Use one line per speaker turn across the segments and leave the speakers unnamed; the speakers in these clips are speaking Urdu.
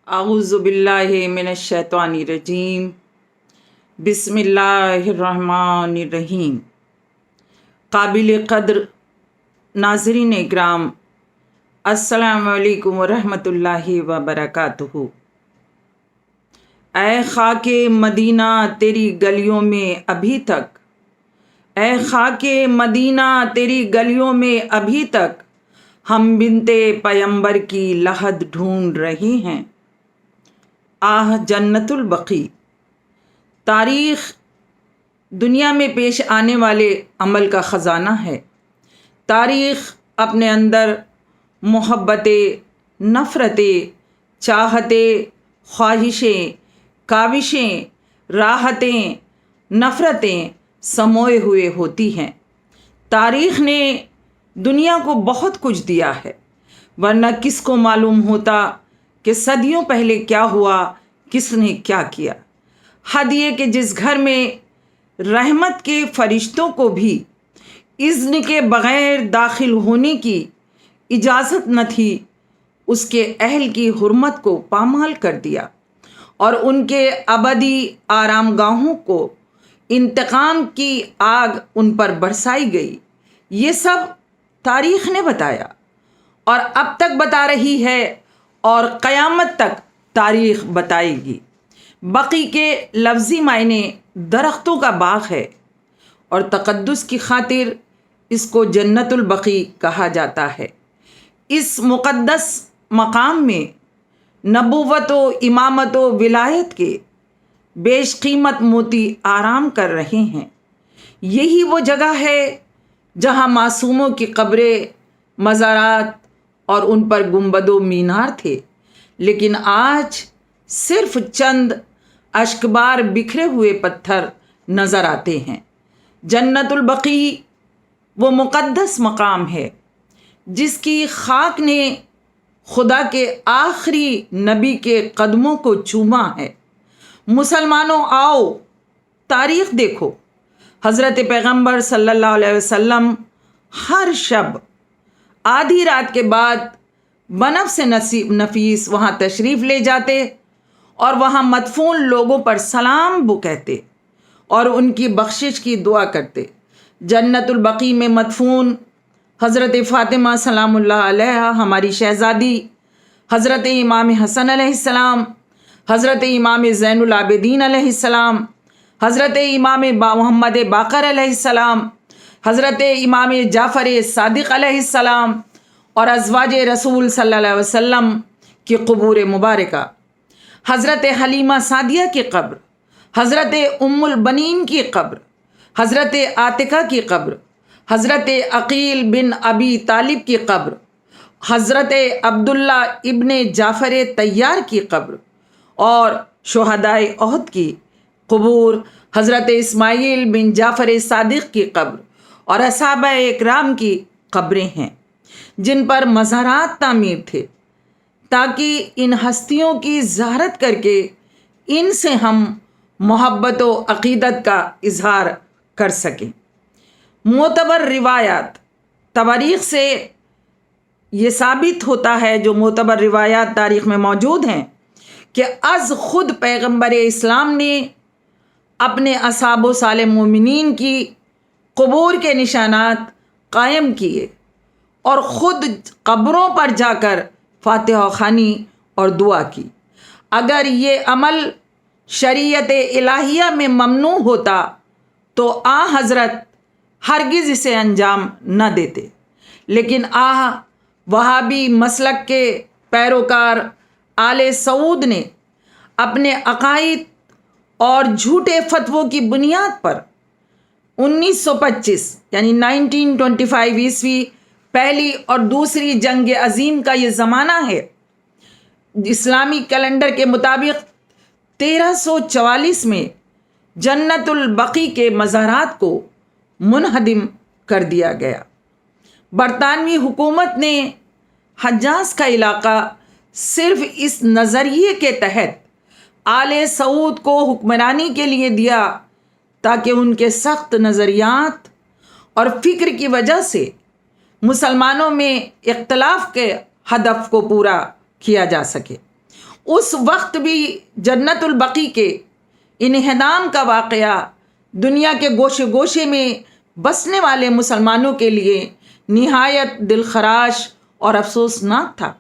اعوذ باللہ من الشیطان الرجیم بسم اللہ الرحمن الرحیم۔ قابل قدر ناظرین اکرام، السلام علیکم ورحمۃ اللہ وبرکاتہ۔ اے خاک مدینہ تیری گلیوں میں ابھی تک، اے خاک مدینہ تیری گلیوں میں ابھی تک ہم بنتے پیمبر کی لحد ڈھونڈ رہے ہیں۔ آہ جنت البقیع۔ تاریخ دنیا میں پیش آنے والے عمل کا خزانہ ہے۔ تاریخ اپنے اندر محبتیں، نفرتیں، چاہتیں، خواہشیں، کاوشیں، راحتیں، نفرتیں سموئے ہوئے ہوتی ہیں۔ تاریخ نے دنیا کو بہت کچھ دیا ہے، ورنہ کس کو معلوم ہوتا کہ صدیوں پہلے کیا ہوا، کس نے کیا کیا۔ حد یہ کہ جس گھر میں رحمت کے فرشتوں کو بھی اذن کے بغیر داخل ہونے کی اجازت نہ تھی، اس کے اہل کی حرمت کو پامال کر دیا اور ان کے ابدی آرام گاہوں کو انتقام کی آگ ان پر برسائی گئی۔ یہ سب تاریخ نے بتایا اور اب تک بتا رہی ہے اور قیامت تک تاریخ بتائے گی۔ بقی کے لفظی معنی درختوں کا باغ ہے اور تقدس کی خاطر اس کو جنت البقیع کہا جاتا ہے۔ اس مقدس مقام میں نبوت و امامت و ولایت کے بیش قیمت موتی آرام کر رہے ہیں۔ یہی وہ جگہ ہے جہاں معصوموں کی قبریں، مزارات اور ان پر گنبد و مینار تھے، لیکن آج صرف چند اشکبار بکھرے ہوئے پتھر نظر آتے ہیں۔ جنت البقیع وہ مقدس مقام ہے جس کی خاک نے خدا کے آخری نبی کے قدموں کو چوما ہے۔ مسلمانوں آؤ، تاریخ دیکھو۔ حضرت پیغمبر صلی اللہ علیہ وسلم ہر شب آدھی رات کے بعد بنفس نفیس وہاں تشریف لے جاتے اور وہاں مدفون لوگوں پر سلام بو کہتے اور ان کی بخشش کی دعا کرتے۔ جنت البقیع میں مدفون حضرت فاطمہ سلام اللہ علیہا ہماری شہزادی، حضرت امام حسن علیہ السلام، حضرت امام زین العابدین علیہ السلام، حضرت امام محمد باقر علیہ السلام، حضرت امام جعفر صادق علیہ السلام اور ازواج رسول صلی اللہ علیہ وسلم کی قبور مبارکہ، حضرت حلیمہ سعدیہ کی قبر، حضرت ام البنین کی قبر، حضرت عاتقہ کی قبر، حضرت عقیل بن ابی طالب کی قبر، حضرت عبداللہ ابن جعفر طیار کی قبر اور شہدائے احد کی قبور، حضرت اسماعیل بن جعفر صادق کی قبر اور اصحابہ اکرام کی قبریں ہیں جن پر مزارات تعمیر تھے، تاکہ ان ہستیوں کی زیارت کر کے ان سے ہم محبت و عقیدت کا اظہار کر سکیں۔ معتبر روایات، تواریخ سے یہ ثابت ہوتا ہے، جو معتبر روایات تاریخ میں موجود ہیں، کہ از خود پیغمبر اسلام نے اپنے اصحاب و صالح مومنین کی قبور کے نشانات قائم کیے اور خود قبروں پر جا کر فاتحہ خوانی اور دعا کی۔ اگر یہ عمل شریعت الہیہ میں ممنوع ہوتا تو حضرت ہرگز اسے انجام نہ دیتے، لیکن وہابی مسلک کے پیروکار آل سعود نے اپنے عقائد اور جھوٹے فتووں کی بنیاد پر 1925 یعنی 1925 عیسوی پہلی اور دوسری جنگ عظیم کا یہ زمانہ ہے، اسلامی کیلنڈر کے مطابق 1344 میں جنت البقیع کے مزارات کو منہدم کر دیا گیا۔ برطانوی حکومت نے حجاز کا علاقہ صرف اس نظریے کے تحت آل سعود کو حکمرانی کے لیے دیا تاکہ ان کے سخت نظریات اور فکر کی وجہ سے مسلمانوں میں اختلاف کے ہدف کو پورا کیا جا سکے۔ اس وقت بھی جنت البقیع کے انہدام کا واقعہ دنیا کے گوشے گوشے میں بسنے والے مسلمانوں کے لیے نہایت دلخراش اور افسوسناک تھا۔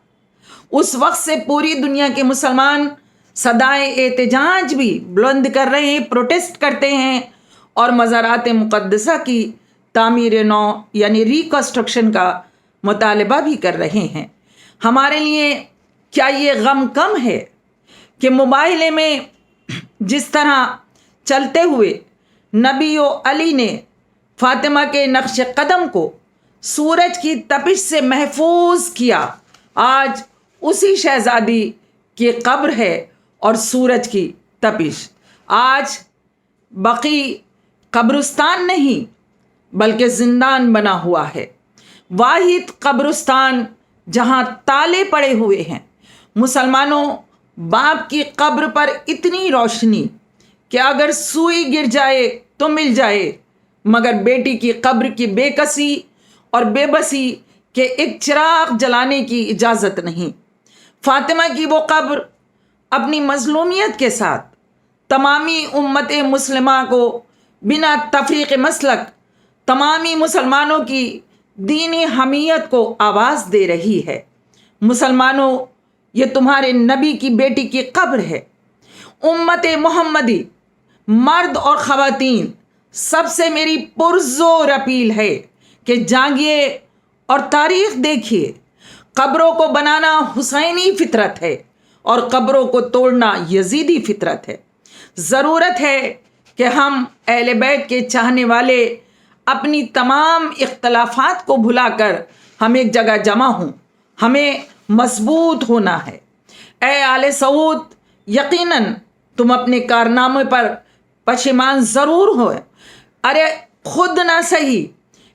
اس وقت سے پوری دنیا کے مسلمان صدائے احتجاج بھی بلند کر رہے ہیں، پروٹیسٹ کرتے ہیں اور مزارات مقدسہ کی تعمیر نو یعنی ریکنسٹرکشن کا مطالبہ بھی کر رہے ہیں۔ ہمارے لیے کیا یہ غم کم ہے کہ موبائل میں جس طرح چلتے ہوئے نبی و علی نے فاطمہ کے نقش قدم کو سورج کی تپش سے محفوظ کیا، آج اسی شہزادی کی قبر ہے اور سورج کی تپش۔ آج بقیع قبرستان نہیں بلکہ زندان بنا ہوا ہے، واحد قبرستان جہاں تالے پڑے ہوئے ہیں۔ مسلمانوں، باپ کی قبر پر اتنی روشنی کہ اگر سوئی گر جائے تو مل جائے، مگر بیٹی کی قبر کی بے کسی اور بے بسی کے ایک چراغ جلانے کی اجازت نہیں۔ فاطمہ کی وہ قبر اپنی مظلومیت کے ساتھ تمامی امت مسلمہ کو بنا تفریق مسلک تمامی مسلمانوں کی دینی حمیت کو آواز دے رہی ہے۔ مسلمانوں، یہ تمہارے نبی کی بیٹی کی قبر ہے۔ امت محمدی مرد اور خواتین سب سے میری پرزور اپیل ہے کہ جاگیے اور تاریخ دیکھیے۔ قبروں کو بنانا حسینی فطرت ہے اور قبروں کو توڑنا یزیدی فطرت ہے۔ ضرورت ہے کہ ہم اہل بیت کے چاہنے والے اپنی تمام اختلافات کو بھلا کر ہم ایک جگہ جمع ہوں۔ ہمیں مضبوط ہونا ہے۔ اے آل سعود، یقیناً تم اپنے کارنامے پر پشیمان ضرور ہو۔ ارے خود نہ صحیح،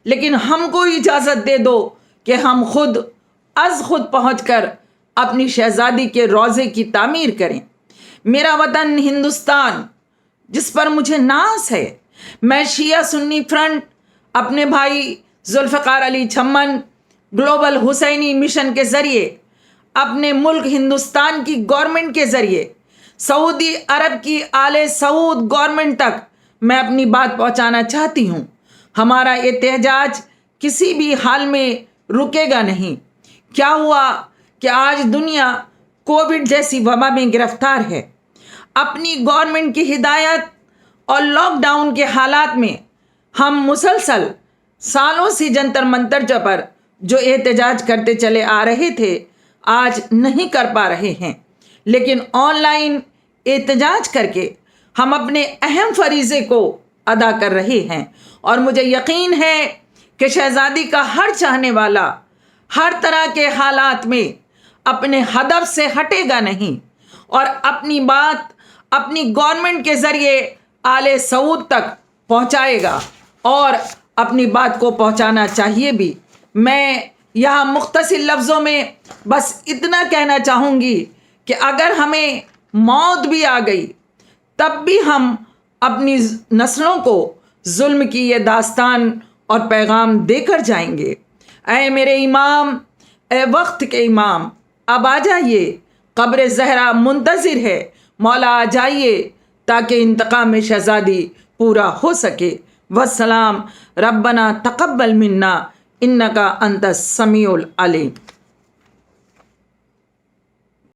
لیکن ہم کو اجازت دے دو کہ ہم خود از خود پہنچ کر اپنی شہزادی کے روضے کی تعمیر کریں۔ میرا وطن ہندوستان جس پر مجھے ناز ہے، میں شیعہ سنی فرنٹ اپنے بھائی ذوالفقار علی چھمن گلوبل حسینی مشن کے ذریعے، اپنے ملک ہندوستان کی گورنمنٹ کے ذریعے، سعودی عرب کی آل سعود گورنمنٹ تک میں اپنی بات پہنچانا چاہتی ہوں۔ ہمارا احتجاج کسی بھی حال میں رکے گا نہیں۔ کیا ہوا کہ آج دنیا کووڈ جیسی وبا میں گرفتار ہے۔ اپنی گورنمنٹ کی ہدایت اور لاک ڈاؤن کے حالات میں ہم مسلسل سالوں سے جنتر منتر پر جو احتجاج کرتے چلے آ رہے تھے، آج نہیں کر پا رہے ہیں، لیکن آن لائن احتجاج کر کے ہم اپنے اہم فریضے کو ادا کر رہے ہیں، اور مجھے یقین ہے کہ شہزادی کا ہر چاہنے والا ہر طرح کے حالات میں اپنے ہدف سے ہٹے گا نہیں، اور اپنی بات اپنی گورنمنٹ کے ذریعے آل سعود تک پہنچائے گا، اور اپنی بات کو پہنچانا چاہیے بھی۔ میں یہاں مختصر لفظوں میں بس اتنا کہنا چاہوں گی کہ اگر ہمیں موت بھی آ گئی تب بھی ہم اپنی نسلوں کو ظلم کی یہ داستان اور پیغام دے کر جائیں گے۔ اے میرے امام، اے وقت کے امام، اب آ جائیے، قبر زہرا منتظر ہے، مولا آ جائیے تاکہ انتقام شہزادی پورا ہو سکے۔ والسلام، ربنا تقبل منا انکا انت السمیع العلیم۔